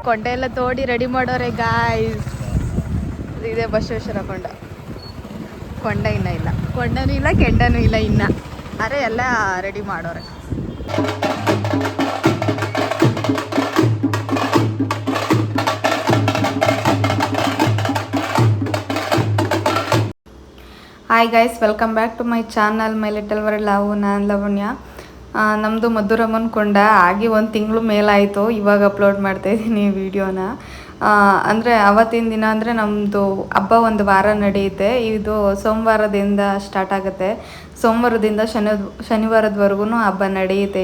ಕೊಂಡೆ ಎಲ್ಲ ತೋಡಿ ರೆಡಿ ಮಾಡೋರೆ ಗಾಯ್ಸ್. ಇದೆ ಬಸವೇಶ್ವರ ಕೊಂಡ ಇನ್ನೂ ಇಲ್ಲ, ಕೊಂಡನೂ ಇಲ್ಲ ಕೆಂಡನೂ ಇಲ್ಲ ಇನ್ನ. ಅರೆ ಎಲ್ಲ ರೆಡಿ ಮಾಡೋರೆ. Hi guys, welcome back to my channel my little world love. ನಾನು ಲವಣ್ಯ. ನಮ್ಮದು ಮಧುರಮ್ಮನ ಕೊಂಡ ಆಗಿ 1 ತಿಂಗಳು ಮೇಲಾಯಿತು. ಇವಾಗ ಅಪ್ಲೋಡ್ ಮಾಡ್ತಾಯಿದ್ದೀನಿ ವಿಡಿಯೋನ. ಅಂದರೆ ಅವತ್ತಿನ ದಿನ ಅಂದರೆ ನಮ್ಮದು ಹಬ್ಬ 1 ವಾರ ನಡೆಯುತ್ತೆ. ಇದು ಸೋಮವಾರದಿಂದ ಸ್ಟಾರ್ಟ್ ಆಗುತ್ತೆ. ಸೋಮವಾರದಿಂದ ಶನಿವಾರದವರೆಗೂ ಹಬ್ಬ ನಡೆಯುತ್ತೆ.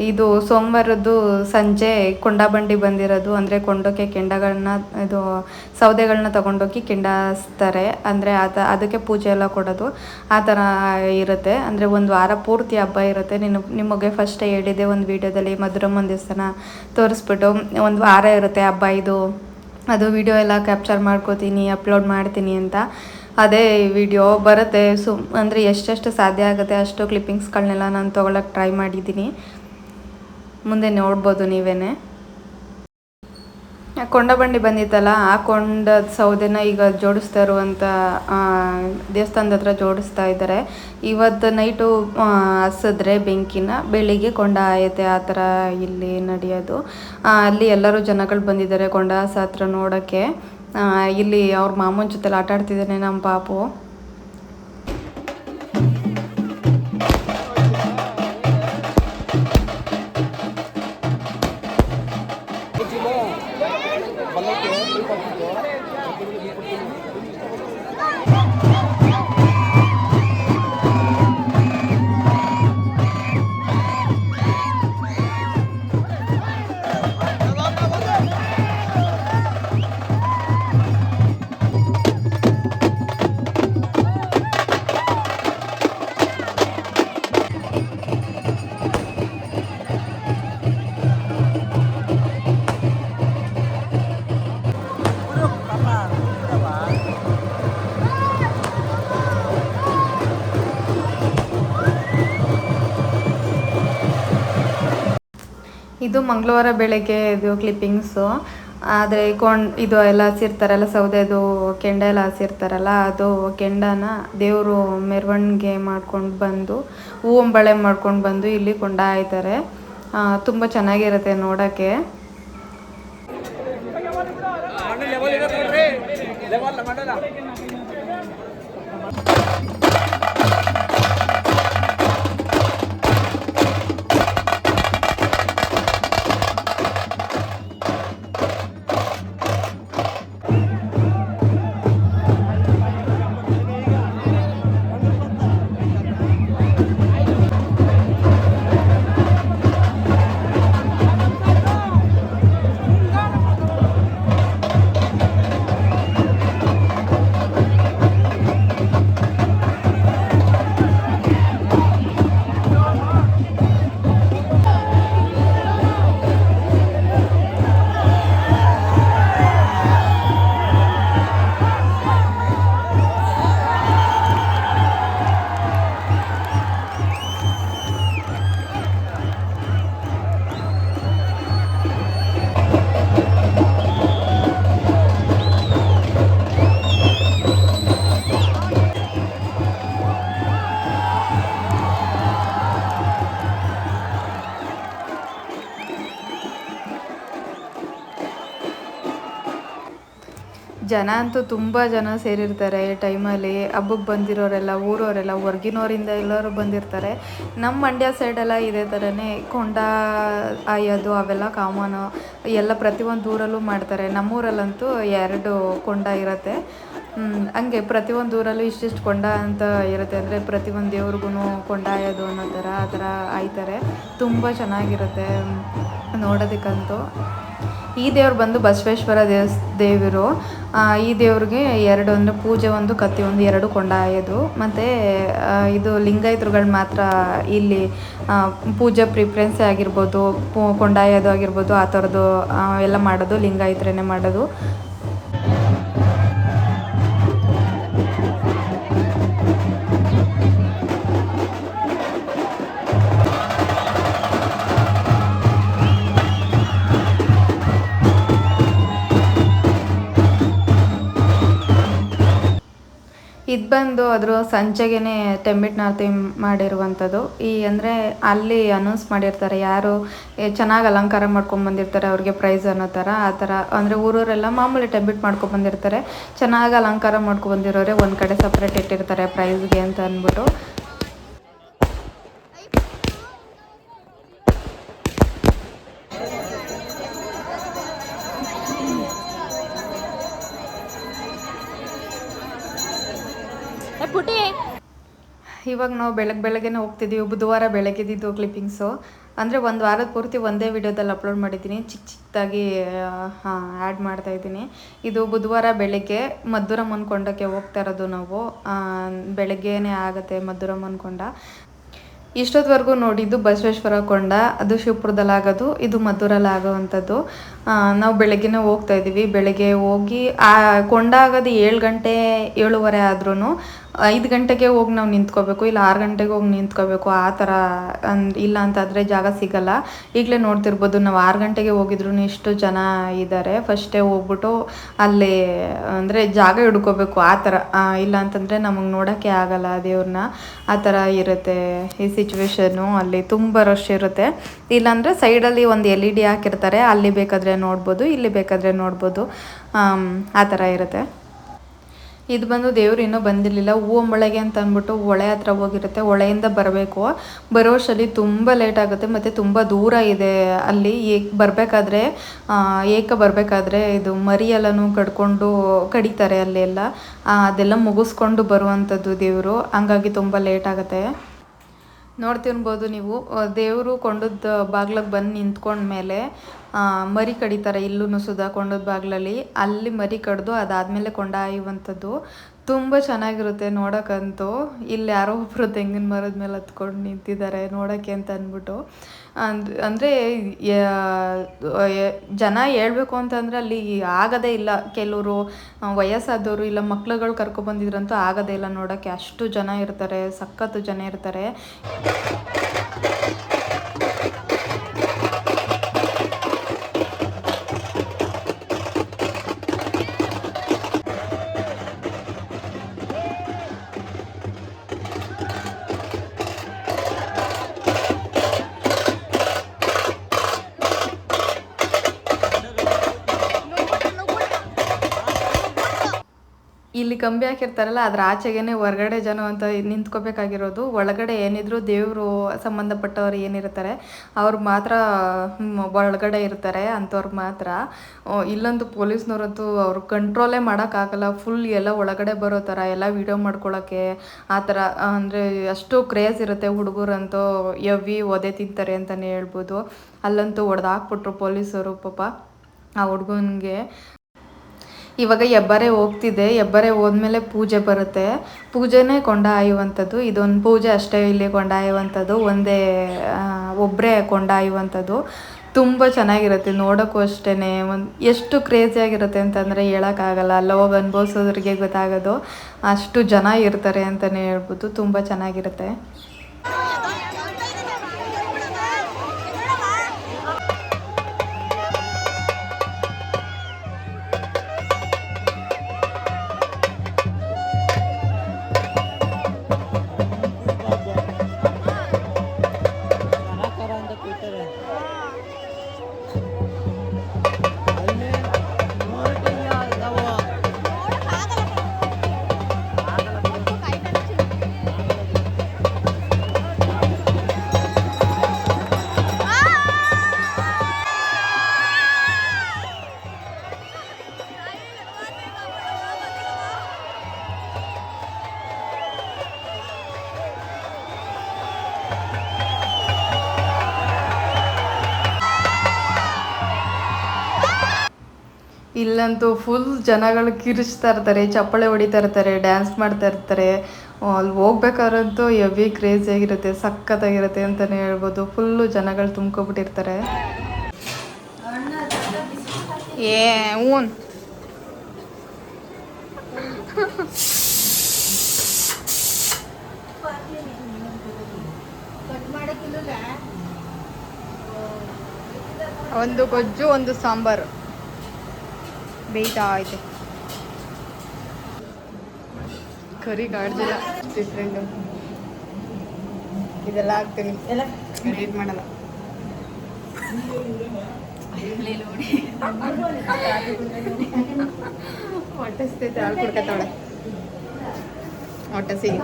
ಇದು ಸೋಮವಾರದ್ದು ಸಂಜೆ ಕೊಂಡಬಂಡಿ ಬಂದಿರೋದು. ಅಂದರೆ ಕೊಂಡೋಕೆ ಕೆಂಡಗಳನ್ನ, ಇದು ಸೌದೆಗಳನ್ನ ತೊಗೊಂಡೋಗಿ ಕೆಂಡಾಸ್ತಾರೆ. ಅಂದರೆ ಅದಕ್ಕೆ ಪೂಜೆ ಎಲ್ಲ ಕೊಡೋದು ಆ ಥರ ಇರುತ್ತೆ. ಅಂದರೆ 1 ವಾರ ಪೂರ್ತಿ ಹಬ್ಬ ಇರುತ್ತೆ. ನಿಮಗೆ ಫಸ್ಟೇ ಹೇಳಿದ್ದೆ ಒಂದು ವೀಡಿಯೋದಲ್ಲಿ, ಮಧುರಮ್ಮನ ದೇವಸ್ಥಾನ ತೋರಿಸ್ಬಿಟ್ಟು 1 ವಾರ ಇರುತ್ತೆ ಹಬ್ಬ. ಅದು ವಿಡಿಯೋ ಎಲ್ಲ ಕ್ಯಾಪ್ಚರ್ ಮಾಡ್ಕೋತೀನಿ, ಅಪ್ಲೋಡ್ ಮಾಡ್ತೀನಿ ಅಂತ. ಅದೇ ವಿಡಿಯೋ ಬರುತ್ತೆ. ಅಂದರೆ ಎಷ್ಟೆಷ್ಟು ಸಾಧ್ಯ ಆಗುತ್ತೆ ಅಷ್ಟು ಕ್ಲಿಪ್ಪಿಂಗ್ಸ್ಗಳನ್ನೆಲ್ಲ ನಾನು ತೊಗೊಳಕ್ಕೆ ಟ್ರೈ ಮಾಡಿದ್ದೀನಿ. ಮುಂದೆ ನೋಡ್ಬೋದು ನೀವೇ. ಕೊಂಡಬಂಡಿ ಬಂದಿತ್ತಲ್ಲ, ಆ ಕೊಂಡದ ಸೌದೆನ ಈಗ ಜೋಡಿಸ್ತಾ ಇರುವಂಥ ದೇವಸ್ಥಾನದ ಹತ್ರ ಜೋಡಿಸ್ತಾ ಇದ್ದಾರೆ. ಇವತ್ತು ನೈಟು ಹಸಿದ್ರೆ ಬೆಂಕಿನ, ಬೆಳಿಗ್ಗೆ ಕೊಂಡ ಆಯತ್ತೆ. ಆ ಥರ ಇಲ್ಲಿ ನಡೆಯೋದು. ಅಲ್ಲಿ ಎಲ್ಲರೂ ಜನಗಳು ಬಂದಿದ್ದಾರೆ ಕೊಂಡ ಹತ್ರ ನೋಡೋಕ್ಕೆ. ಇಲ್ಲಿ ಅವ್ರ ಮಾಮೂನ ಜೊತೆಲಿ ಆಟ ಆಡ್ತಿದ್ದಾನೆ ನಮ್ಮ ಪಾಪು. ಇದು ಮಂಗಳವಾರ ಬೆಳಗ್ಗೆ ಇದು ಕ್ಲಿಪ್ಪಿಂಗ್ಸು. ಆದರೆ ಇದು ಎಲ್ಲ ಹಸಿರ್ತಾರಲ್ಲ, ಸೌದೆದು ಕೆಂಡ ಎಲ್ಲ ಹಸಿರ್ತಾರಲ್ಲ, ಅದು ಕೆಂಡನ ದೇವರು ಮೆರವಣಿಗೆ ಮಾಡ್ಕೊಂಡು ಬಂದು, ಹೂವಂಬಳೆ ಮಾಡ್ಕೊಂಡು ಬಂದು ಇಲ್ಲಿ ಕೊಂಡ ಆಯ್ತಾರೆ. ತುಂಬ ಚೆನ್ನಾಗಿರುತ್ತೆ ನೋಡೋಕ್ಕೆ. ಜನ ಅಂತೂ ತುಂಬ ಜನ ಸೇರಿರ್ತಾರೆ ಈ ಟೈಮಲ್ಲಿ. ಹಬ್ಬಕ್ಕೆ ಬಂದಿರೋರೆಲ್ಲ, ಊರವರೆಲ್ಲ, ಹೊರ್ಗಿನವರಿಂದ ಎಲ್ಲರೂ ಬಂದಿರ್ತಾರೆ. ನಮ್ಮ ಮಂಡ್ಯ ಸೈಡೆಲ್ಲ ಇದೇ ಥರನೇ ಕೊಂಡ ಆಯೋದು ಅವೆಲ್ಲ ಕಾಮನು. ಎಲ್ಲ ಪ್ರತಿಯೊಂದು ಊರಲ್ಲೂ ಮಾಡ್ತಾರೆ. ನಮ್ಮೂರಲ್ಲಂತೂ 2 ಕೊಂಡ ಇರುತ್ತೆ. ಹಂಗೆ ಪ್ರತಿಯೊಂದು ಊರಲ್ಲೂ ಇಷ್ಟಿಷ್ಟು ಕೊಂಡ ಅಂತ ಇರುತ್ತೆ. ಅಂದರೆ ಪ್ರತಿಯೊಂದು ದೇವ್ರಿಗೂ ಕೊಂಡ ಆಯೋದು ಅನ್ನೋ ಥರ ಆ ಥರ ಆಯ್ತಾರೆ. ತುಂಬ ಚೆನ್ನಾಗಿರುತ್ತೆ ನೋಡೋದಕ್ಕಂತೂ. ಈ ದೇವ್ರು ಬಂದು ಬಸವೇಶ್ವರ ದೇವರು. ಈ ದೇವ್ರಿಗೆ 2 ಅಂದರೆ ಪೂಜೆ 1, ಕತ್ತಿ 1, 2 ಕೊಂಡ ಆಯೋದು. ಮತ್ತು ಇದು ಲಿಂಗಾಯತರುಗಳು ಮಾತ್ರ ಇಲ್ಲಿ ಪೂಜೆ ಪ್ರಿಫರೆನ್ಸೇ ಆಗಿರ್ಬೋದು, ಕೊಂಡ ಆಯೋದು ಆಗಿರ್ಬೋದು, ಆ ಥರದ್ದು ಎಲ್ಲ ಮಾಡೋದು ಲಿಂಗಾಯತರೇ ಮಾಡೋದು. ಇದು ಬಂದು ಅದ್ರ ಸಂಜೆಗೇ ತೆಂಬಿಟ್ನಾರ್ತಿ ಮಾಡಿರುವಂಥದ್ದು. ಅಂದರೆ ಅಲ್ಲಿ ಅನೌನ್ಸ್ ಮಾಡಿರ್ತಾರೆ ಯಾರು ಚೆನ್ನಾಗಿ ಅಲಂಕಾರ ಮಾಡ್ಕೊಂಬಂದಿರ್ತಾರೆ ಅವ್ರಿಗೆ ಪ್ರೈಸ್ ಅನ್ನೋ ಥರ. ಆ ಥರ ಅಂದರೆ ಊರವರೆಲ್ಲ ಮಾಮೂಲಿ ಟೆಂಬಿಟ್ ಮಾಡ್ಕೊಬಂದಿರ್ತಾರೆ, ಚೆನ್ನಾಗಿ ಅಲಂಕಾರ ಮಾಡ್ಕೊಬಂದಿರೋರೆ ಒಂದು ಕಡೆ ಸಪ್ರೇಟ್ ಇಟ್ಟಿರ್ತಾರೆ ಪ್ರೈಸ್ಗೆ ಅಂತ ಅಂದ್ಬಿಟ್ಟು. ಇವಾಗ ನಾವು ಬೆಳಗ್ಗೆನೇ ಹೋಗ್ತಿದ್ದೀವಿ. ಬುಧವಾರ ಬೆಳಗ್ಗೆದಿದ್ದು ಕ್ಲಿಪ್ಪಿಂಗ್ಸು. ಅಂದರೆ ಒಂದು ವಾರದ ಪೂರ್ತಿ ಒಂದೇ ವಿಡಿಯೋದಲ್ಲಿ ಅಪ್ಲೋಡ್ ಮಾಡಿದ್ದೀನಿ, ಚಿಕ್ಕದಾಗಿ ಆ್ಯಡ್ ಮಾಡ್ತಾಯಿದ್ದೀನಿ. ಇದು ಬುಧವಾರ ಬೆಳಗ್ಗೆ ಮದ್ದೂರಮ್ಮನ ಕೊಂಡಕ್ಕೆ ಹೋಗ್ತಾ ಇರೋದು ನಾವು. ಬೆಳಗ್ಗೆನೇ ಆಗುತ್ತೆ ಮದ್ದೂರಮ್ಮನ ಕೊಂಡ. ಇಷ್ಟೊತ್ತವರೆಗೂ ನೋಡಿದ್ದು ಬಸವೇಶ್ವರ ಕೊಂಡ, ಅದು ಶಿವಪುರದಲ್ಲಾಗೋದು, ಇದು ಮದ್ದೂರಲ್ಲಿ ಆಗೋವಂಥದ್ದು. ನಾವು ಬೆಳಗ್ಗೆನೇ ಹೋಗ್ತಾ ಇದ್ದೀವಿ. ಬೆಳಗ್ಗೆ ಹೋಗಿ ಆ ಕೊಂಡ ಆಗೋದು 7 ಗಂಟೆ 7:15 ಆದ್ರೂ 5 ಗಂಟೆಗೆ ಹೋಗಿ ನಾವು ನಿಂತ್ಕೋಬೇಕು, ಇಲ್ಲ 6 ಗಂಟೆಗೆ ಹೋಗಿ ನಿಂತ್ಕೋಬೇಕು. ಆ ಥರ ಇಲ್ಲ ಅಂತಾದರೆ ಜಾಗ ಸಿಗಲ್ಲ. ಈಗಲೇ ನೋಡ್ತಿರ್ಬೋದು, ನಾವು 6 ಗಂಟೆಗೆ ಹೋಗಿದ್ರು ಇಷ್ಟು ಜನ ಇದ್ದಾರೆ. ಫಸ್ಟೇ ಹೋಗ್ಬಿಟ್ಟು ಅಲ್ಲಿ ಅಂದರೆ ಜಾಗ ಹಿಡ್ಕೋಬೇಕು. ಆ ಥರ ಇಲ್ಲ ಅಂತಂದರೆ ನಮಗೆ ನೋಡೋಕ್ಕೆ ಆಗಲ್ಲ ದೇವ್ರನ್ನ. ಆ ಥರ ಇರುತ್ತೆ ಈ ಸಿಚುವೇಶನ್ನು. ಅಲ್ಲಿ ತುಂಬ ರಶ್ ಇರುತ್ತೆ. ಇಲ್ಲಾಂದರೆ ಸೈಡಲ್ಲಿ ಒಂದು LED ಹಾಕಿರ್ತಾರೆ, ಅಲ್ಲಿ ಬೇಕಾದರೆ ನೋಡ್ಬೋದು, ಇಲ್ಲಿ ಬೇಕಾದರೆ ನೋಡ್ಬೋದು. ಆ ಥರ ಇರುತ್ತೆ. ಇದು ಬಂದು ದೇವರು ಇನ್ನೂ ಬಂದಿರಲಿಲ್ಲ. ಹೂವಂಬಳೆಗೆ ಅಂತ ಅಂದ್ಬಿಟ್ಟು ಹೊಳೆ ಹತ್ರ ಹೋಗಿರುತ್ತೆ. ಹೊಳೆಯಿಂದ ಬರಬೇಕು. ಬರೋಷ್ಟರಲ್ಲಿ ತುಂಬ ಲೇಟ್ ಆಗುತ್ತೆ ಮತ್ತು ತುಂಬ ದೂರ ಇದೆ. ಅಲ್ಲಿ ಬರಬೇಕಾದ್ರೆ ಬರಬೇಕಾದ್ರೆ ಇದು ಮರಿ ಎಲ್ಲನೂ ಕಡಿತಾರೆ ಅಲ್ಲೆಲ್ಲ. ಅದೆಲ್ಲ ಮುಗಿಸ್ಕೊಂಡು ಬರುವಂಥದ್ದು ದೇವರು. ಹಂಗಾಗಿ ತುಂಬ ಲೇಟ್ ಆಗುತ್ತೆ. ನೋಡ್ತಿರ್ಬೋದು ನೀವು, ದೇವರು ಕೊಂಡದ ಬಾಗ್ಲಿಗೆ ಬಂದು ನಿಂತ್ಕೊಂಡ್ಮೇಲೆ ಮರಿ ಕಡಿತಾರೆ. ಇಲ್ಲೂ ಸುಧಾ ಕೊಂಡದ ಬಾಗ್ಲಲ್ಲಿ ಅಲ್ಲಿ ಮರಿ ಕಡ್ದು ಅದಾದಮೇಲೆ ಕೊಂಡೊಯ್ಯುವಂಥದ್ದು. ತುಂಬ ಚೆನ್ನಾಗಿರುತ್ತೆ ನೋಡೋಕ್ಕಂತೂ. ಇಲ್ಲಿ ಯಾರೋ ಒಬ್ಬರು ತೆಂಗಿನ ಮರದ ಮೇಲೆ ಹತ್ಕೊಂಡು ನಿಂತಿದ್ದಾರೆ ನೋಡೋಕ್ಕೆ ಅಂತ ಅಂದ್ಬಿಟ್ಟು. ಅಂದರೆ ಜನ ಹೇಳ್ಬೇಕು ಅಂತಂದರೆ ಅಲ್ಲಿ ಆಗೋದೇ ಇಲ್ಲ. ಕೆಲವರು ವಯಸ್ಸಾದವರು ಇಲ್ಲ ಮಕ್ಳುಗಳು ಕರ್ಕೊಬಂದಿದ್ರಂತೂ ಆಗೋದೇ ಇಲ್ಲ ನೋಡೋಕ್ಕೆ. ಅಷ್ಟು ಜನ ಇರ್ತಾರೆ, ಸಖತ್ತು ಜನ ಇರ್ತಾರೆ. ಇಲ್ಲಿ ಕಂಬಿ ಹಾಕಿರ್ತಾರಲ್ಲ, ಅದ್ರ ಆಚೆಗೇ ಹೊರಗಡೆ ಜನ ಅಂತ ನಿಂತ್ಕೋಬೇಕಾಗಿರೋದು. ಒಳಗಡೆ ಏನಿದ್ರು ದೇವರು ಸಂಬಂಧಪಟ್ಟವ್ರು ಏನಿರ್ತಾರೆ ಅವ್ರು ಮಾತ್ರ ಒಳಗಡೆ ಇರ್ತಾರೆ, ಅಂಥವ್ರು ಮಾತ್ರ. ಇಲ್ಲಂತೂ ಪೊಲೀಸ್ನವ್ರಂತೂ ಅವ್ರು ಕಂಟ್ರೋಲೇ ಮಾಡೋಕ್ಕಾಗಲ್ಲ. ಫುಲ್ ಎಲ್ಲ ಒಳಗಡೆ ಬರೋ ಥರ ಎಲ್ಲ ವೀಡಿಯೋ ಮಾಡ್ಕೊಳ್ಳೋಕ್ಕೆ ಆ ಥರ. ಅಂದರೆ ಅಷ್ಟು ಕ್ರೇಜ್ ಇರುತ್ತೆ. ಹುಡುಗರಂತೂ ಎವ್ವಿ ಒದೆ ತಿಂತಾರೆ ಅಂತಲೇ ಹೇಳ್ಬೋದು. ಅಲ್ಲಂತೂ ಹೊಡೆದಾಕ್ಬಿಟ್ರು ಪೊಲೀಸರು ಪಾಪ ಆ ಹುಡುಗನಿಗೆ. ಇವಾಗ ಹೆಬ್ಬಾರೆ ಹೋಗ್ತಿದೆ. ಹೆಬ್ಬಾರೆ ಹೋದ್ಮೇಲೆ ಪೂಜೆ ಬರುತ್ತೆ. ಪೂಜೆನೇ ಕೊಂಡ ಆಯುವಂಥದ್ದು. ಇದೊಂದು ಪೂಜೆ ಅಷ್ಟೇ ಇಲ್ಲಿ ಕೊಂಡ ಆಯುವಂಥದ್ದು. ಒಬ್ಬರೇ ಕೊಂಡ ಆಯುವಂಥದ್ದು. ತುಂಬ ಚೆನ್ನಾಗಿರುತ್ತೆ ನೋಡೋಕ್ಕೂ ಅಷ್ಟೇ. ಎಷ್ಟು ಕ್ರೇಜಿಯಾಗಿರುತ್ತೆ ಅಂತಂದರೆ ಹೇಳೋಕ್ಕಾಗಲ್ಲ. ಅಲ್ಲಿ ಹೋಗಿ ಅನುಭವಿಸೋದ್ರಿಗೆ ಗೊತ್ತಾಗೋದು. ಅಷ್ಟು ಜನ ಇರ್ತಾರೆ ಅಂತಲೇ ಹೇಳ್ಬೋದು. ತುಂಬ ಚೆನ್ನಾಗಿರುತ್ತೆ. ಇಲ್ಲಂತೂ ಫುಲ್ ಜನಗಳು ಕಿರಿಚ್ತಾ ಇರ್ತಾರೆ, ಚಪ್ಪಾಳೆ ಹೊಡಿತಾ ಇರ್ತಾರೆ, ಡ್ಯಾನ್ಸ್ ಮಾಡ್ತಾ ಇರ್ತಾರೆ. ಅಲ್ಲಿ ಹೋಗ್ಬೇಕಾದ್ರಂತೂ ಹೆವಿ ಕ್ರೇಜಿಯಾಗಿರುತ್ತೆ, ಸಖತ್ತಾಗಿರುತ್ತೆ ಅಂತಲೇ ಹೇಳ್ಬೋದು. ಫುಲ್ಲು ಜನಗಳು ತುಂಬ್ಕೊಬಿಟ್ಟಿರ್ತಾರೆ. ಒಂದು ಗೊಜ್ಜು, ಒಂದು ಸಾಂಬಾರು ಬೇಯ್ತಾ ಐತೆ. ಕರಿ ಕಾಡ್ಜಿಲ್ಲ ಡಿಫ್ರೆಂಟು. ಇದೆಲ್ಲ ಹಾಕ್ತೀನಿ, ಎಲ್ಲ ಎಡಿಟ್ ಮಾಡಲ್ಲ. ಹೊಟ್ಟೆ ಸಿಗ್ತೈತೆ, ಹಾಲು ಕುಡ್ಕತ್ತಾಳೆ ಹೊಟ್ಟೆ ಸಿಗಿ.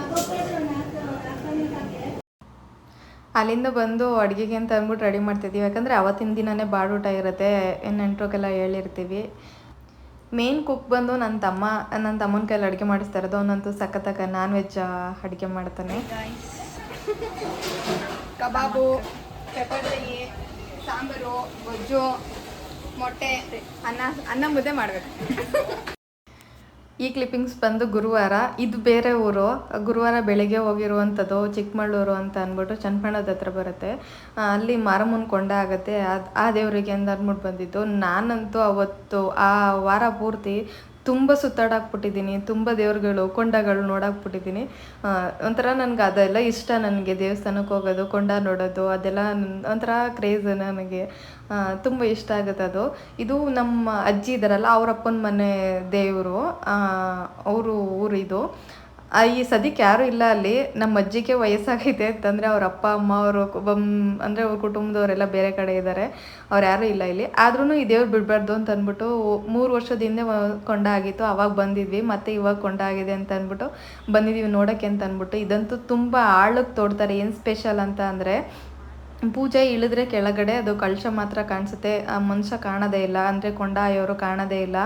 ಅಲ್ಲಿಂದ ಬಂದು ಅಡುಗೆಗೆ ಅಂತ ಅಂದ್ಬಿಟ್ಟು ರೆಡಿ ಮಾಡ್ತಿದ್ದೀವಿ. ಯಾಕಂದರೆ ಅವತ್ತಿನ ದಿನವೇ ಬಾಡೂಟ ಇರುತ್ತೆ, ನೆಂಟ್ರಿಗೆಲ್ಲ ಹೇಳಿರ್ತೀವಿ. ಮೇನ್ ಕುಕ್ ಬಂದು ನನ್ನ ತಮ್ಮನ ಕೈಯಲ್ಲಿ ಅಡುಗೆ ಮಾಡಿಸ್ತಾ ಇರೋದು. ಅವನಂತೂ ಸಖತ್ತಾಗ ನಾನ್ ವೆಜ್ ಅಡುಗೆ ಮಾಡ್ತಾನೆ. ಕಬಾಬು, ಪೆಪ್ಪರ್ ಫ್ರೈ, ಸಾಂಬಾರು, ಗೊಜ್ಜು, ಮೊಟ್ಟೆ, ಅನ್ನ ಮುದ್ದೆ ಮಾಡಬೇಕು. ಈ ಕ್ಲಿಪ್ಪಿಂಗ್ಸ್ ಬಂದು ಗುರುವಾರ. ಇದು ಬೇರೆ ಊರು. ಗುರುವಾರ ಬೆಳಗ್ಗೆ ಹೋಗಿರುವಂಥದ್ದು ಚಿಕ್ಕಮಗಳೂರು ಅಂತ ಅಂದ್ಬಿಟ್ಟು ಚನ್ನಪಣ್ಣದ ಹತ್ರ ಬರುತ್ತೆ. ಅಲ್ಲಿ ಮಾರಮ್ಮನ ಕೊಂಡ ಆಗುತ್ತೆ. ಆ ದೇವರಿಗೆ ಅಂತ ಅಂದ್ಬಿಟ್ಟು ಬಂದಿದ್ದು. ನಾನಂತೂ ಅವತ್ತು ಆ ವಾರ ಪೂರ್ತಿ ತುಂಬ ಸುತ್ತಾಡಾಕ್ಬಿಟ್ಟಿದ್ದೀನಿ. ತುಂಬ ದೇವ್ರುಗಳು ಕೊಂಡಗಳು ನೋಡಾಕ್ಬಿಟ್ಟಿದ್ದೀನಿ. ಒಂಥರ ನನಗೆ ಅದೆಲ್ಲ ಇಷ್ಟ. ನನಗೆ ದೇವಸ್ಥಾನಕ್ಕೆ ಹೋಗೋದು, ಕೊಂಡ ನೋಡೋದು ಅದೆಲ್ಲ ಒಂಥರ ಕ್ರೇಜ್. ನನಗೆ ತುಂಬ ಇಷ್ಟ ಆಗುತ್ತೆ ಅದು. ಇದು ನಮ್ಮ ಅಜ್ಜಿ ಇದ್ದಾರಲ್ಲ, ಅವರಪ್ಪನ ಮನೆ ದೇವರು, ಅವರು ಊರಿದು. ಈ ಸದ್ಯಕ್ಕೆ ಯಾರೂ ಇಲ್ಲ ಅಲ್ಲಿ. ನಮ್ಮ ಅಜ್ಜಿಗೆ ವಯಸ್ಸಾಗೈತೆ ಅಂತಂದರೆ ಅವ್ರ ಅಪ್ಪ ಅಮ್ಮ ಅವರು ಅಂದರೆ ಅವ್ರ ಕುಟುಂಬದವರೆಲ್ಲ ಬೇರೆ ಕಡೆ ಇದ್ದಾರೆ. ಅವ್ರು ಯಾರೂ ಇಲ್ಲ ಇಲ್ಲಿ. ಆದ್ರೂ ಈ ದೇವ್ರು ಬಿಡಬಾರ್ದು ಅಂತ ಅಂದ್ಬಿಟ್ಟು 3 ವರ್ಷದ ಹಿಂದೆ ಕೊಂಡ ಆಗಿತ್ತು, ಅವಾಗ ಬಂದಿದ್ವಿ. ಮತ್ತು ಇವಾಗ ಕೊಂಡ ಆಗಿದೆ ಅಂತ ಅಂದ್ಬಿಟ್ಟು ಬಂದಿದ್ದೀವಿ ನೋಡೋಕ್ಕೆ ಅಂತ ಅಂದ್ಬಿಟ್ಟು. ಇದಂತೂ ತುಂಬ ಆಳಕ್ಕೆ ತೋಡ್ತಾರೆ. ಏನು ಸ್ಪೆಷಲ್ ಅಂತ ಅಂದರೆ, ಪೂಜೆ ಇಳಿದ್ರೆ ಕೆಳಗಡೆ ಅದು ಕಳಶ ಮಾತ್ರ ಕಾಣಿಸುತ್ತೆ, ಮನುಷ್ಯ ಕಾಣೋದೇ ಇಲ್ಲ. ಅಂದರೆ ಕೊಂಡಾಯೋರು ಕಾಣೋದೇ ಇಲ್ಲ.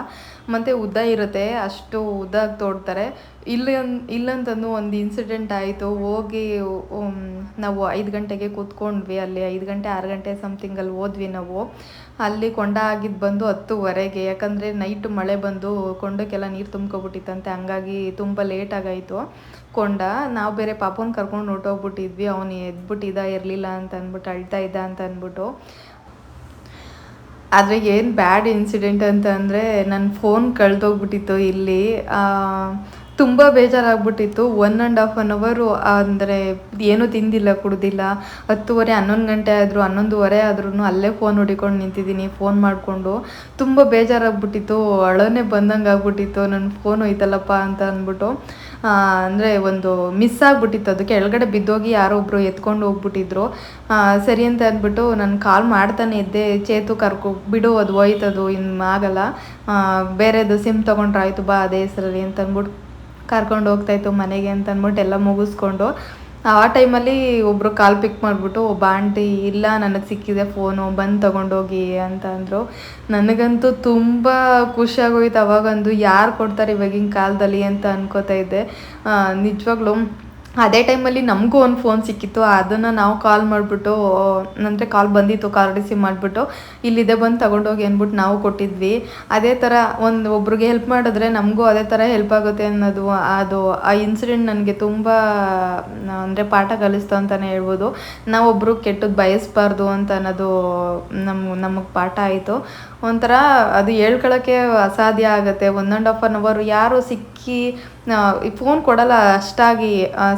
ಮತ್ತು ಉದ್ದ ಇರುತ್ತೆ, ಅಷ್ಟು ಉದ್ದಾಗಿ ತೋಡ್ತಾರೆ. ಇಲ್ಲಂತಂದು ಒಂದು ಇನ್ಸಿಡೆಂಟ್ ಆಯಿತು. ಹೋಗಿ ನಾವು 5 ಗಂಟೆಗೆ ಕೂತ್ಕೊಂಡ್ವಿ ಅಲ್ಲಿ. 5 ಗಂಟೆ 6 ಗಂಟೆ ಸಮಥಿಂಗಲ್ಲಿ ಹೋದ್ವಿ ನಾವು. ಅಲ್ಲಿ ಕೊಂಡ ಆಗಿದ್ದು ಬಂದು 10:30ಗೆ. ಯಾಕಂದರೆ ನೈಟ್ ಮಳೆ ಬಂದು ಕೊಂಡಕ್ಕೆಲ್ಲ ನೀರು ತುಂಬ್ಕೊಬಿಟ್ಟಿತ್ತಂತೆ. ಹಂಗಾಗಿ ತುಂಬ ಲೇಟಾಗಾಯಿತು ಕೊಂಡ. ನಾವು ಬೇರೆ ಪಾಪನ ಕರ್ಕೊಂಡು ಹೊರ್ಟೋಗ್ಬಿಟ್ಟಿದ್ವಿ. ಅವನು ಎದ್ಬಿಟ್ಟಿದ್ದ, ಇರಲಿಲ್ಲ ಅಂತ ಅಂದ್ಬಿಟ್ಟು ಅಳ್ತಾ ಇದ್ದ ಅಂತ ಅಂದ್ಬಿಟ್ಟು. ಆದರೆ ಏನು ಬ್ಯಾಡ್ ಇನ್ಸಿಡೆಂಟ್ ಅಂತ ಅಂದರೆ, ನನ್ನ ಫೋನ್ ಕಳೆದೋಗ್ಬಿಟ್ಟಿತ್ತು ಇಲ್ಲಿ. ತುಂಬ ಬೇಜಾರಾಗ್ಬಿಟ್ಟಿತ್ತು. 1.5 ಅವರು ಅಂದರೆ ಏನೂ ತಿಂದಿಲ್ಲ, ಕುಡ್ದಿಲ್ಲ. 10:30 11 ಗಂಟೆ ಆದರೂ 11:30 ಆದ್ರೂ ಅಲ್ಲೇ ಫೋನ್ ಹೊಡಿಕೊಂಡು ನಿಂತಿದ್ದೀನಿ, ಫೋನ್ ಮಾಡಿಕೊಂಡು. ತುಂಬ ಬೇಜಾರಾಗ್ಬಿಟ್ಟಿತ್ತು, ಅಳೋನೇ ಬಂದಂಗೆ ಆಗ್ಬಿಟ್ಟಿತ್ತು. ನನ್ನ ಫೋನ್ ಹೋಯ್ತಲ್ಲಪ್ಪ ಅಂತ ಅಂದ್ಬಿಟ್ಟು. ಅಂದರೆ ಒಂದು ಮಿಸ್ ಆಗಿಬಿಟ್ಟಿತ್ತು. ಅದು ಕೆಳಗಡೆ ಬಿದ್ದೋಗಿ ಯಾರೋ ಒಬ್ಬರು ಎತ್ಕೊಂಡು ಹೋಗ್ಬಿಟ್ಟಿದ್ರು. ಸರಿ ಅಂತ ಅಂದ್ಬಿಟ್ಟು ನಾನು ಕಾಲ್ ಮಾಡ್ತಾನೆ ಇದ್ದೆ, ಚೇತು ಬಿಡು, ಅದು ಹೋಯ್ತದು, ಇನ್ನು ಆಗಲ್ಲ, ಬೇರೆದು ಸಿಮ್ ತೊಗೊಂಡ್ರೆ ಆಯಿತು ಬಾ ಅದೇ ಹೆಸರಲ್ಲಿ ಅಂತ ಅಂದ್ಬಿಟ್ಟು ಕರ್ಕೊಂಡು ಹೋಗ್ತಾಯಿತ್ತು ಮನೆಗೆ ಅಂತ ಅಂದ್ಬಿಟ್ಟು ಎಲ್ಲ ಮುಗಿಸ್ಕೊಂಡು. ಆ ಟೈಮಲ್ಲಿ ಒಬ್ಬರು ಕಾಲ್ ಪಿಕ್ ಮಾಡಿಬಿಟ್ಟು ಒಬ್ಬ ಆಂಟಿ, ಇಲ್ಲ ನನಗೆ ಸಿಕ್ಕಿದೆ ಫೋನು, ಬಂದು ತೊಗೊಂಡೋಗಿ ಅಂತ ಅಂದರು. ನನಗಂತೂ ತುಂಬ ಖುಷಿಯಾಗೋಯ್ತು ಅವಾಗಂದು. ಯಾರು ಕೊಡ್ತಾರೆ ಇವಾಗಿನ ಕಾಲದಲ್ಲಿ ಅಂತ ಅನ್ಕೋತಾ ಇದ್ದೆ ನಿಜವಾಗ್ಲೂ. ಅದೇ ಟೈಮಲ್ಲಿ ನಮಗೂ ಒಂದು ಫೋನ್ ಸಿಕ್ಕಿತ್ತು. ಅದನ್ನು ನಾವು ಕಾಲ್ ಮಾಡಿಬಿಟ್ಟು, ಅಂದರೆ ಕಾಲ್ ಬಂದಿತ್ತು, ಕಾಲ್ ರಿಸೀವ್ ಮಾಡಿಬಿಟ್ಟು ಇಲ್ಲಿದೆ ಬಂದು ತೊಗೊಂಡೋಗಿ ಅಂದ್ಬಿಟ್ಟು ನಾವು ಕೊಟ್ಟಿದ್ವಿ. ಅದೇ ಥರ ಒಬ್ರಿಗೆ ಹೆಲ್ಪ್ ಮಾಡಿದ್ರೆ ನಮಗೂ ಅದೇ ಥರ ಹೆಲ್ಪ್ ಆಗುತ್ತೆ ಅನ್ನೋದು ಆ ಇನ್ಸಿಡೆಂಟ್ ನನಗೆ ತುಂಬ ಅಂದರೆ ಪಾಠ ಕಲಿಸ್ತು ಅಂತಲೇ ಹೇಳ್ಬೋದು. ನಾವು ಒಬ್ಬರು ಕೆಟ್ಟದ್ದು ಬಯಸಬಾರ್ದು ಅಂತ ಅನ್ನೋದು ನಮಗೆ ಪಾಠ ಆಯಿತು. ಒಂಥರ ಅದು ಹೇಳ್ಕೊಳ್ಳೋಕ್ಕೆ ಅಸಾಧ್ಯ ಆಗುತ್ತೆ. 1.5 ಅವರು ಯಾರು ಸಿಕ್ಕಿ ಫೋನ್ ಕೊಡಲ್ಲ ಅಷ್ಟಾಗಿ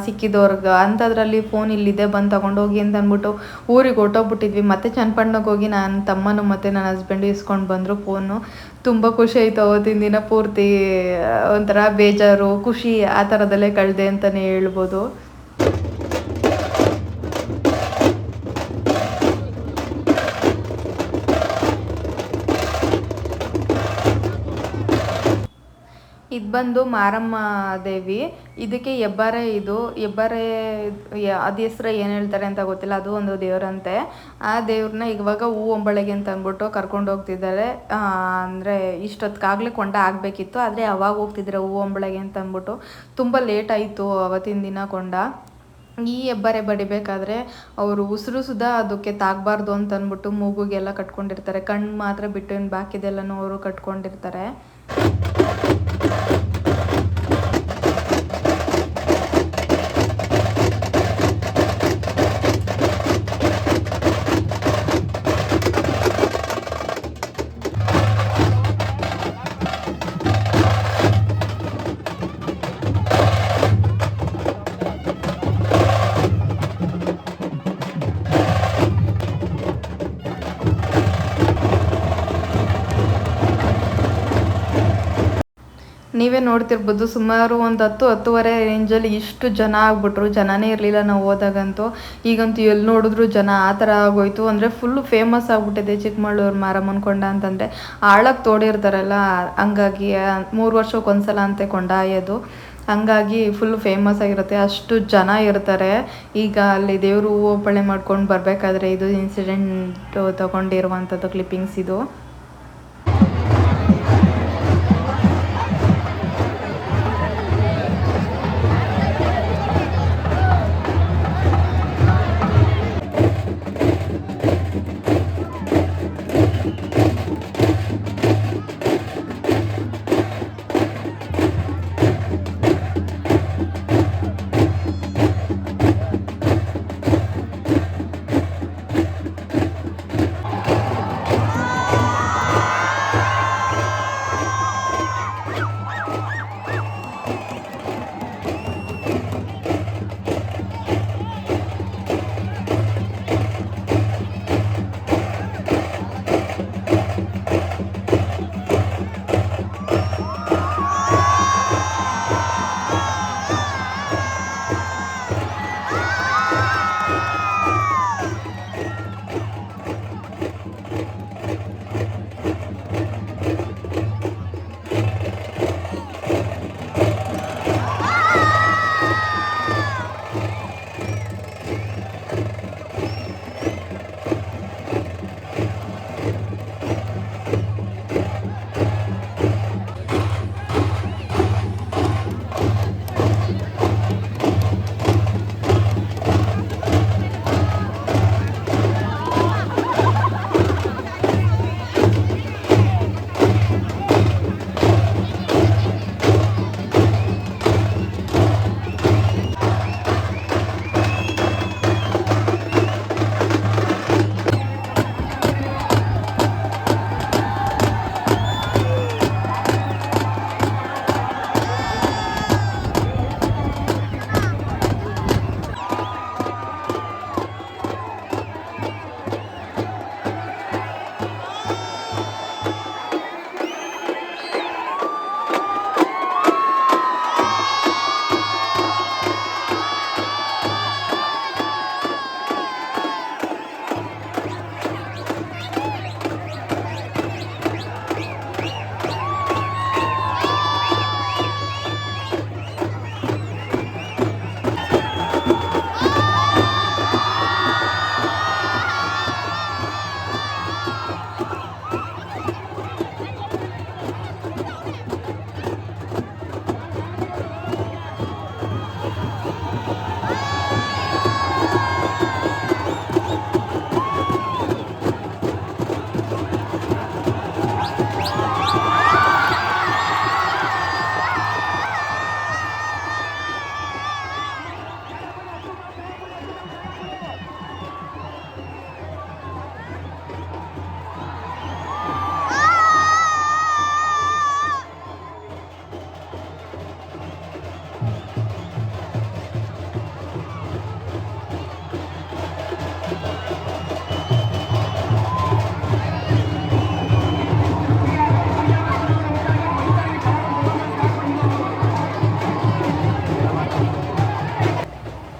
ಸಿಕ್ಕಿದವ್ರಿಗೆ. ಅಂಥದ್ರಲ್ಲಿ ಫೋನ್ ಇಲ್ಲಿದೆ ಬಂದು ತೊಗೊಂಡೋಗಿ ಅಂತ ಅಂದ್ಬಿಟ್ಟು ಊರಿಗೆ ಹೊರ್ಟೋಗ್ಬಿಟ್ಟಿದ್ವಿ. ಮತ್ತು ಚನ್ನಪಣ್ಣಗೆ ಹೋಗಿ ನನ್ನ ತಮ್ಮನು ಮತ್ತು ನನ್ನ ಹಸ್ಬೆಂಡು ಇಸ್ಕೊಂಡು ಬಂದರು ಫೋನು. ತುಂಬ ಖುಷಿ ಆಯಿತು ಅವತ್ತಿನ ದಿನ ಪೂರ್ತಿ. ಒಂಥರ ಬೇಜಾರು, ಖುಷಿ ಆ ಥರದಲ್ಲೇ ಕಳೆದೆ ಅಂತಲೇ ಹೇಳ್ಬೋದು. ಇದು ಬಂದು ಮಾರಮ್ಮ ದೇವಿ. ಇದಕ್ಕೆ ಹೆಬ್ಬಾರೆ, ಹೆಬ್ಬಾರೆ ಅದು ಹೆಸ್ರು ಏನು ಹೇಳ್ತಾರೆ ಅಂತ ಗೊತ್ತಿಲ್ಲ. ಅದು ಒಂದು ದೇವರಂತೆ. ಆ ದೇವ್ರನ್ನ ಇವಾಗ ಹೂ ಒಂಬಳೆಗೆ ಅಂತ ಅಂದ್ಬಿಟ್ಟು ಕರ್ಕೊಂಡು ಹೋಗ್ತಿದ್ದಾರೆ. ಅಂದರೆ ಇಷ್ಟೊತ್ತಿಗಾಗಲೇ ಕೊಂಡ ಆಗಬೇಕಿತ್ತು, ಆದರೆ ಅವಾಗ ಹೋಗ್ತಿದ್ದಾರೆ ಹೂ ಒಂಬಳೆಗೆ ಅಂತ ಅಂದ್ಬಿಟ್ಟು. ತುಂಬ ಲೇಟ್ ಆಯಿತು ಅವತ್ತಿನ ದಿನ ಕೊಂಡ. ಈ ಹೆಬ್ಬಾರೆ ಬಡಿಬೇಕಾದ್ರೆ ಅವರು ಉಸಿರು ಸುಧಾ ಅದಕ್ಕೆ ತಾಗಬಾರ್ದು ಅಂತ ಅಂದ್ಬಿಟ್ಟು ಮೂಗುಗೆಲ್ಲ ಕಟ್ಕೊಂಡಿರ್ತಾರೆ. ಕಣ್ಣು ಮಾತ್ರ ಬಿಟ್ಟು ಇನ್ನು ಬಾಕಿದೆಲ್ಲನೂ ಅವರು ಕಟ್ಕೊಂಡಿರ್ತಾರೆ. ನೀವೇ ನೋಡ್ತಿರ್ಬೋದು ಸುಮಾರು ಒಂದು 10-10:30 ರೇಂಜಲ್ಲಿ ಇಷ್ಟು ಜನ ಆಗ್ಬಿಟ್ರು. ಜನನೇ ಇರಲಿಲ್ಲ ನಾವು ಹೋದಾಗಂತೂ. ಈಗಂತೂ ಎಲ್ಲಿ ನೋಡಿದ್ರು ಜನ ಆ ಥರ ಆಗೋಯ್ತು. ಅಂದರೆ ಫುಲ್ಲು ಫೇಮಸ್ ಆಗಿಬಿಟ್ಟಿದೆ ಚಿಕ್ಕಮಗಳೂರು ಮಾರಮ್ಮನ ಕೊಂಡ ಅಂತಂದರೆ. ಆಳಕ್ಕೆ ತೋಡಿರ್ತಾರಲ್ಲ, ಹಂಗಾಗಿ 3 ವರ್ಷಕ್ಕೊಂದ್ಸಲ ಅಂತೆ ಕೊಂಡ ಆಯೋದು. ಹಂಗಾಗಿ ಫುಲ್ ಫೇಮಸ್ ಆಗಿರುತ್ತೆ, ಅಷ್ಟು ಜನ ಇರ್ತಾರೆ. ಈಗ ಅಲ್ಲಿ ದೇವರು ಹೂವು ಮಾಡ್ಕೊಂಡು ಬರಬೇಕಾದ್ರೆ ಇದು ಇನ್ಸಿಡೆಂಟ್ ತಗೊಂಡಿರುವಂಥದ್ದು ಕ್ಲಿಪ್ಪಿಂಗ್ಸ್ ಇದು.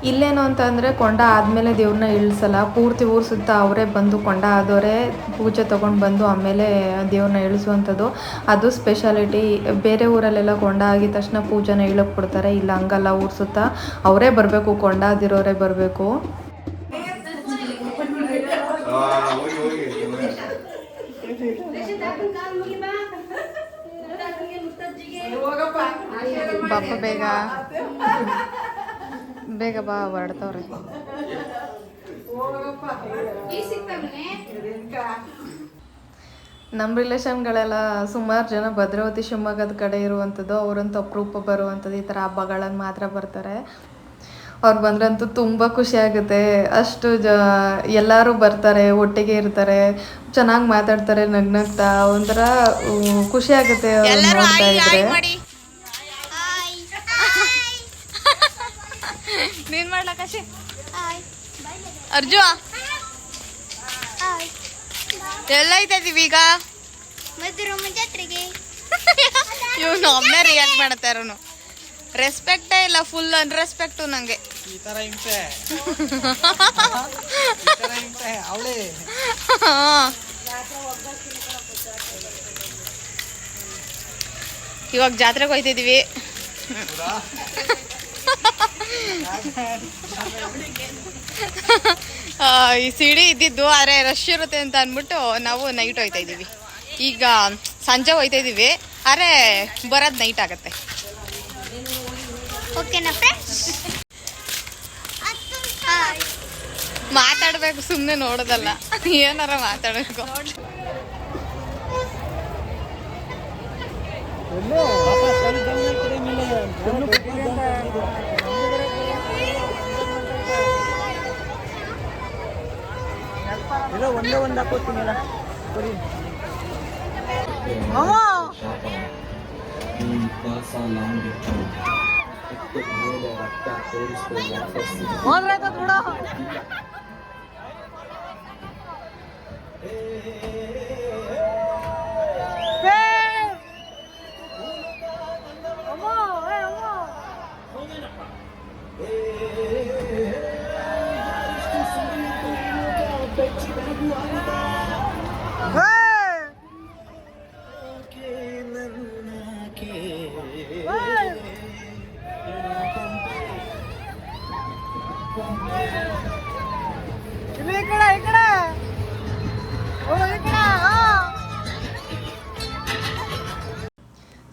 ಇಲ್ಲೇನು ಅಂತ ಅಂದರೆ ಕೊಂಡ ಆದಮೇಲೆ ದೇವ್ರನ್ನ ಇಳಿಸಲ್ಲ, ಪೂರ್ತಿ ಊರು ಸುತ್ತ ಅವರೇ ಬಂದು ಕೊಂಡ ಆದವರೇ ಪೂಜೆ ತೊಗೊಂಡು ಬಂದು ಆಮೇಲೆ ದೇವ್ರನ್ನ ಇಳಿಸುವಂಥದ್ದು. ಅದು ಸ್ಪೆಷಾಲಿಟಿ. ಬೇರೆ ಊರಲ್ಲೆಲ್ಲ ಕೊಂಡ ಆಗಿದ ತಕ್ಷಣ ಪೂಜೆನ ಇಳಕ್ಕೆ ಬಿಡ್ತಾರೆ, ಇಲ್ಲ ಹಂಗಲ್ಲ, ಊರು ಸುತ್ತ ಅವರೇ ಬರಬೇಕು, ಕೊಂಡ ಆದಿರೋರೇ ಬರಬೇಕು. ಬಾಪ ಬೇಗ ಬೇಗ ಬಾ, ಹೊರಡ್ತವ್ರೆ. ನಮ್ಮ ರಿಲೇಷನ್ಗಳೆಲ್ಲ ಸುಮಾರು ಜನ ಭದ್ರಾವತಿ ಶಿವಮೊಗ್ಗದ ಕಡೆ ಇರುವಂಥದ್ದು, ಅವರಂತೂ ಅಪರೂಪ ಬರುವಂಥದ್ದು. ಈ ಥರ ಹಬ್ಬಗಳಲ್ಲಿ ಮಾತ್ರ ಬರ್ತಾರೆ. ಅವ್ರು ಬಂದ್ರಂತೂ ತುಂಬ ಖುಷಿ ಆಗುತ್ತೆ. ಅಷ್ಟು ಎಲ್ಲರೂ ಬರ್ತಾರೆ, ಒಟ್ಟಿಗೆ ಇರ್ತಾರೆ, ಚೆನ್ನಾಗಿ ಮಾತಾಡ್ತಾರೆ, ನಗ್ನಗ್ತಾ ಒಂಥರ ಖುಷಿ ಆಗುತ್ತೆ ನೋಡ್ತಾ ಇದ್ರೆ. ನೀನ್ ಮಾಡ್ಲಕಶಿ ಅರ್ಜು ಎಲ್ಲ ಐತಿದೀವಿ ಈಗ ಮಧುರಮ್ಮ ಜಾತ್ರೆಗೆ. ಇವನು ಒಮ್ಮೆ ರಿಯಾಕ್ಟ್ ಮಾಡ್ತಾ ಇರೋನು. ರೆಸ್ಪೆಕ್ಟೇ ಇಲ್ಲ, ಫುಲ್ ಅನ್ರೆಸ್ಪೆಕ್ಟು ನಂಗೆ. ಈ ತರ ಹಿಂಸೆ ಅವಳೇ. ಇವಾಗ ಜಾತ್ರೆಗೆ ಹೋಯ್ತಿದೀವಿ. ಈ ಸಿಡಿ ಇದ್ದಿದ್ದು, ಆದರೆ ರಶ್ ಇರುತ್ತೆ ಅಂತ ಅಂದ್ಬಿಟ್ಟು ನಾವು ನೈಟ್ ಹೋಯ್ತಾ ಇದ್ದೀವಿ. ಈಗ ಸಂಜೆ ಹೋಯ್ತಾ ಇದ್ದೀವಿ, ಆದರೆ ಬರೋದು ನೈಟ್ ಆಗತ್ತೆ. ಓಕೆನಾ ಫ್ರೆಂಡ್ಸ್? ಮಾತಾಡ್ಬೇಕು, ಸುಮ್ಮನೆ ನೋಡೋದಲ್ಲ, ಏನಾರ ಮಾತಾಡಬೇಕು. ಒಂದೇ ಒಂದು ಹಾಕೋತೀನಿಲ್ಲ ಬರೀ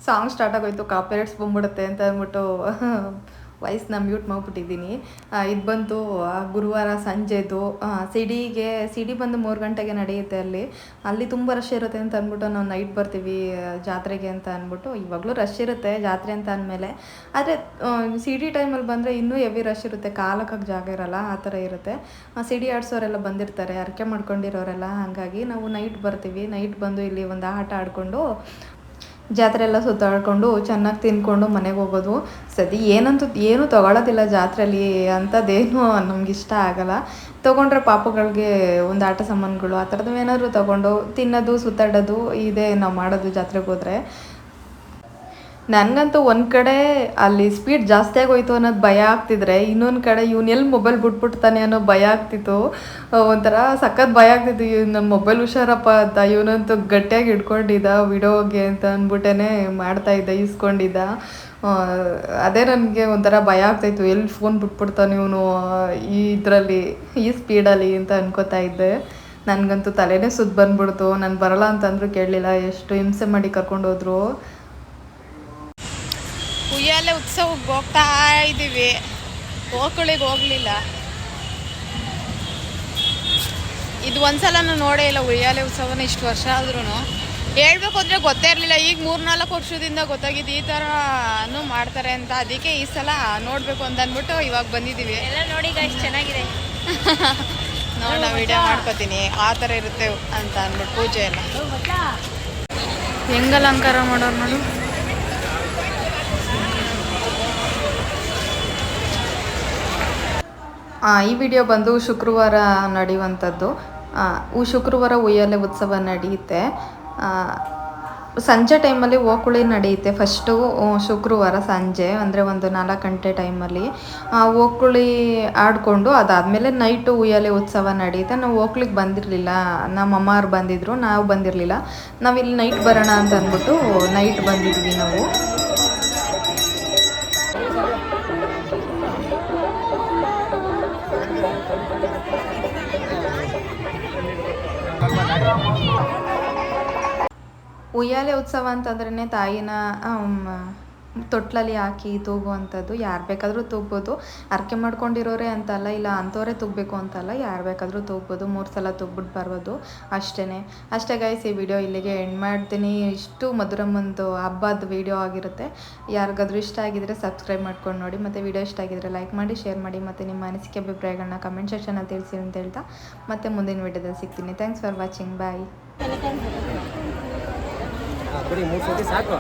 ಸಾಂಗ್ ಸ್ಟಾರ್ಟ್ ಆಗೋಯ್ತು, ಕಾಪಿರೈಟ್ಸ್ ಬಂದ್ಬಿಡುತ್ತೆ ಅಂತ ಅಂದ್ಬಿಟ್ಟು ವಾಯ್ಸ್ನ ಮ್ಯೂಟ್ ಮಾಡಿಬಿಟ್ಟಿದ್ದೀನಿ. ಇದು ಬಂತು ಗುರುವಾರ ಸಂಜೆದು. ಸಿಡಿ ಬಂದು 3 ಗಂಟೆಗೆ ನಡೆಯುತ್ತೆ. ಅಲ್ಲಿ ತುಂಬ ರಶ್ ಇರುತ್ತೆ ಅಂತ ಅಂದ್ಬಿಟ್ಟು ನಾವು ನೈಟ್ ಬರ್ತೀವಿ ಜಾತ್ರೆಗೆ ಅಂತ ಅಂದ್ಬಿಟ್ಟು. ಇವಾಗಲೂ ರಶ್ ಇರುತ್ತೆ ಜಾತ್ರೆ ಅಂತ ಅಂದಮೇಲೆ, ಆದರೆ ಸಿಡಿ ಟೈಮಲ್ಲಿ ಬಂದರೆ ಇನ್ನೂ ಹೆವಿ ರಶ್ ಇರುತ್ತೆ, ಕಾಲಕ್ಕೆ ಜಾಗ ಇರೋಲ್ಲ, ಆ ಥರ ಇರುತ್ತೆ. ಸಿಡಿ ಆಡಿಸೋರೆಲ್ಲ ಬಂದಿರ್ತಾರೆ, ಅರ್ಕೆ ಮಾಡ್ಕೊಂಡಿರೋರೆಲ್ಲ. ಹಾಗಾಗಿ ನಾವು ನೈಟ್ ಬರ್ತೀವಿ. ನೈಟ್ ಬಂದು ಇಲ್ಲಿ ಒಂದು ಆಟ ಆಡಿಕೊಂಡು ಜಾತ್ರೆ ಎಲ್ಲ ಸುತ್ತಾಡ್ಕೊಂಡು ಚೆನ್ನಾಗಿ ತಿನ್ಕೊಂಡು ಮನೆಗೆ ಹೋಗೋದು. ಏನೂ ತೊಗೊಳೋದಿಲ್ಲ ಜಾತ್ರೆಯಲ್ಲಿ, ಅಂಥದ್ದೇನು ನಮ್ಗೆ ಇಷ್ಟ ಆಗೋಲ್ಲ. ತೊಗೊಂಡ್ರೆ ಪಾಪುಗಳಿಗೆ ಒಂದು ಆಟ ಸಾಮಾನುಗಳು ಆ ಥರದ್ದು ಏನಾದರೂ ತೊಗೊಂಡು ತಿನ್ನೋದು, ಸುತ್ತಾಡೋದು ಇದೇ ನಾವು ಮಾಡೋದು ಜಾತ್ರೆಗೆ ಹೋದರೆ. ನನಗಂತೂ ಒಂದು ಕಡೆ ಅಲ್ಲಿ ಸ್ಪೀಡ್ ಜಾಸ್ತಿ ಆಗೋಯ್ತು ಅನ್ನೋದು ಭಯ ಆಗ್ತಿದ್ರೆ, ಇನ್ನೊಂದು ಕಡೆ ಇವನು ಎಲ್ಲಿ ಮೊಬೈಲ್ ಬಿಟ್ಬಿಡ್ತಾನೆ ಅನ್ನೋ ಭಯ ಆಗ್ತಿತ್ತು. ಒಂಥರ ಸಖತ್ ಭಯ ಆಗ್ತಿತ್ತು. ನನ್ನ ಮೊಬೈಲ್ ಹುಷಾರಪ್ಪ ಅಂತ. ಇವನಂತೂ ಗಟ್ಟಿಯಾಗಿ ಹಿಡ್ಕೊಂಡಿದ್ದ ವಿಡಿಯೋಗೆ ಅಂತ ಅಂದ್ಬಿಟ್ಟೇ ಮಾಡ್ತಾಯಿದ್ದ, ಇಸ್ಕೊಂಡಿದ್ದ. ಅದೇ ನನಗೆ ಒಂಥರ ಭಯ ಆಗ್ತಾಯಿತ್ತು, ಎಲ್ಲಿ ಫೋನ್ ಬಿಟ್ಬಿಡ್ತಾನೆ ಇವನು ಈ ಸ್ಪೀಡಲ್ಲಿ ಅಂತ ಅನ್ಕೋತಾ ಇದ್ದೆ. ನನಗಂತೂ ತಲೆನೇ ಸುದ್ದು ಬಂದ್ಬಿಡ್ತು. ನಾನು ಬರಲ್ಲ ಅಂತಂದ್ರೂ ಕೇಳಲಿಲ್ಲ, ಎಷ್ಟು ಹಿಂಸೆ ಮಾಡಿ ಕರ್ಕೊಂಡೋದ್ರು. ಉಯ್ಯಾಲೆ ಉತ್ಸವಕ್ಕೆ ಹೋಗ್ತಾ ಇದ್ದೀವಿ. ಗೋಕುಳಿಗೆ ಹೋಗಲಿಲ್ಲ, ಇದು ಒಂದ್ಸಲನೂ ನೋಡೇ ಇಲ್ಲ ಉಯ್ಯಾಲೆ ಉತ್ಸವನ ಇಷ್ಟು ವರ್ಷ ಆದ್ರೂ. ಹೇಳ್ಬೇಕು ಅಂದರೆ ಗೊತ್ತೇ ಇರಲಿಲ್ಲ. ಈಗ 3-4 ವರ್ಷದಿಂದ ಗೊತ್ತಾಗಿದ್ದು ಈ ಥರನೂ ಮಾಡ್ತಾರೆ ಅಂತ. ಅದಕ್ಕೆ ಈ ಸಲ ನೋಡಬೇಕು ಅಂತ ಅಂದ್ಬಿಟ್ಟು ಇವಾಗ ಬಂದಿದ್ದೀವಿ. ಎಲ್ಲ ನೋಡಿ ಗಾಯ್ಸ್, ಚೆನ್ನಾಗಿದೆ. ನೋಡ ವಿಡಿಯೋ ಮಾಡ್ಕೋತೀನಿ, ಆ ಥರ ಇರುತ್ತೆ ಅಂತ ಅಂದ್ಬಿಟ್ಟು. ಪೂಜೆ ಎಲ್ಲ ಹೆಂಗೆ ಅಲಂಕಾರ ಮಾಡೋರು ನೋಡು. ಈ ವಿಡಿಯೋ ಬಂದು ಶುಕ್ರವಾರ ನಡೆಯುವಂಥದ್ದು. ಶುಕ್ರವಾರ ಉಯ್ಯಾಲೆ ಉತ್ಸವ ನಡೆಯುತ್ತೆ. ಸಂಜೆ ಟೈಮಲ್ಲಿ ಓಕುಳಿ ನಡೆಯುತ್ತೆ. ಫಸ್ಟು ಶುಕ್ರವಾರ ಸಂಜೆ ಅಂದರೆ ಒಂದು 4 ಗಂಟೆ ಟೈಮಲ್ಲಿ ಓಕುಳಿ ಆಡಿಕೊಂಡು ಅದಾದಮೇಲೆ ನೈಟು ಉಯ್ಯಾಲೆ ಉತ್ಸವ ನಡೆಯುತ್ತೆ. ನಾವು ಓಕುಳಿಗೆ ಬಂದಿರಲಿಲ್ಲ, ನಮ್ಮ ಅಮ್ಮವ್ರು ಬಂದಿದ್ದರು, ನಾವು ಬಂದಿರಲಿಲ್ಲ. ನಾವಿಲ್ಲಿ ನೈಟ್ ಬರೋಣ ಅಂತ ಅಂದ್ಬಿಟ್ಟು ನೈಟ್ ಬಂದಿದ್ವಿ ನಾವು. ಉಯ್ಯಾಲೆ ಉತ್ಸವ ಅಂತಂದ್ರೇ ತಾಯಿನ ತೊಟ್ಲಲ್ಲಿ ಹಾಕಿ ತೂಗುವಂಥದ್ದು. ಯಾರು ಬೇಕಾದರೂ ತೂಗ್ಬೋದು, ಅರ್ಕೆ ಮಾಡ್ಕೊಂಡಿರೋರೆ ಅಂತಲ್ಲ, ಇಲ್ಲ ಅಂಥವರೇ ತೂಗಬೇಕು ಅಂತಲ್ಲ, ಯಾರು ಬೇಕಾದರೂ ತೂಗ್ಬೋದು. 3 ಸಲ ತೂಗ್ಬಿಟ್ಟು ಬರ್ಬೋದು, ಅಷ್ಟೇ ಗೈಸ್. ಈ ವಿಡಿಯೋ ಇಲ್ಲಿಗೆ ಎಂಡ್ ಮಾಡ್ತೀನಿ. ಇಷ್ಟು ಮಧುರಮ್ಮಂದು ಹಬ್ಬದ ವಿಡಿಯೋ ಆಗಿರುತ್ತೆ. ಯಾರಿಗಾದ್ರೂ ಇಷ್ಟ ಆಗಿದ್ರೆ ಸಬ್ಸ್ಕ್ರೈಬ್ ಮಾಡ್ಕೊಂಡು ನೋಡಿ. ಮತ್ತು ವಿಡಿಯೋ ಇಷ್ಟ ಆಗಿದ್ರೆ ಲೈಕ್ ಮಾಡಿ, ಶೇರ್ ಮಾಡಿ, ಮತ್ತು ನಿಮ್ಮ ಅನಿಸಿಕೆ ಅಭಿಪ್ರಾಯಗಳನ್ನ ಕಮೆಂಟ್ ಸೆಕ್ಷನಲ್ಲಿ ತಿಳಿಸಿ ಅಂತ ಹೇಳ್ತಾ ಮತ್ತೆ ಮುಂದಿನ ವಿಡಿಯೋದಲ್ಲಿ ಸಿಗ್ತೀನಿ. Thanks for watching. ಬಾಯ್. ಬರೀ 3 ಸತಿ ಸಾಕು.